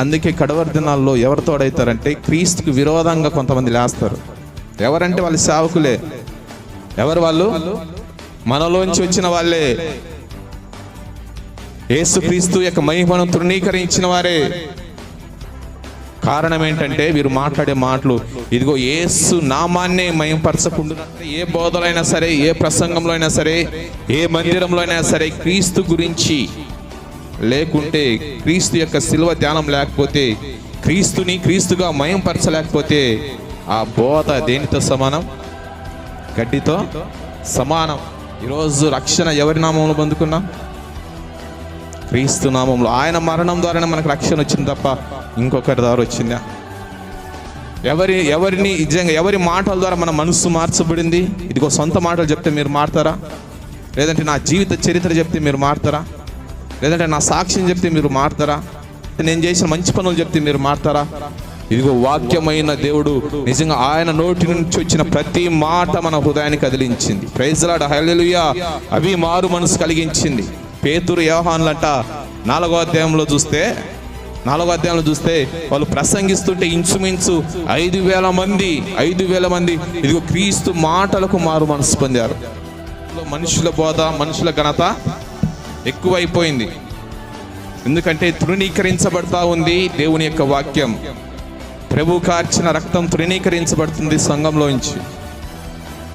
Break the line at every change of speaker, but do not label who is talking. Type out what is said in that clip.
అందుకే కడవరి దినాల్లో ఎవరు తోడవుతారంటే క్రీస్తుకు విరోధంగా కొంతమంది లేస్తారు. ఎవరంటే వాళ్ళ సేవకులే. ఎవరు వాళ్ళు? మనలోంచి వచ్చిన వాళ్ళే. యేసుక్రీస్తు యొక్క మహిమను తృణీకరించిన వారే. కారణం ఏంటంటే వీరు మాట్లాడే మాటలు, ఇదిగో యేసు నామాన్నే మహిమపరచకుండా ఏ బోధలైనా సరే, ఏ ప్రసంగంలో అయినా సరే, ఏ మందిరంలో అయినా సరే క్రీస్తు గురించి లేకుంటే, క్రీస్తు యొక్క శిలువ ధ్యానం లేకపోతే, క్రీస్తుని క్రీస్తుగా మహిమపరచలేకపోతే ఆ బోధ దేనితో సమానం? గడ్డితో సమానం. ఈరోజు రక్షణ ఎవరి నామంలో పొందుకున్నాం? క్రీస్తు నామంలో. ఆయన మరణం ద్వారానే మనకు రక్షణ వచ్చింది తప్ప ఇంకొకరి ద్వారా వచ్చిందా? ఎవరిని నిజంగా ఎవరి మాటల ద్వారా మన మనస్సు మార్చబడింది? ఇదిగో సొంత మాటలు చెప్తే మీరు మారుతారా? లేదంటే నా జీవిత చరిత్ర చెప్తే మీరు మారుతారా? లేదంటే నా సాక్ష్యం చెప్తే మీరు మారుతారా? నేను చేసిన మంచి పనులు చెప్తే మీరు మారుతారా? ఇదిగో వాక్యమైన దేవుడు నిజంగా ఆయన నోటి నుంచి వచ్చిన ప్రతి మాట మన హృదయాన్ని కదిలించింది. ప్రైజ్ ది లార్డ్, హల్లెలూయా. అవి మారు మనసు కలిగించింది. పేతురు, యోహానులంట 4వ అధ్యాయంలో చూస్తే వాళ్ళు ప్రసంగిస్తుంటే ఇంచుమించు 5,000 మంది ఇదిగో క్రీస్తు మాటలకు మారు మనసు పొందారు. మనుషుల బోధ, మనుషుల ఘనత ఎక్కువైపోయింది. ఎందుకంటే తృణీకరించబడతా ఉంది దేవుని యొక్క వాక్యం. ప్రభు కార్చిన రక్తం తృణీకరించబడుతుంది సంఘంలోంచి.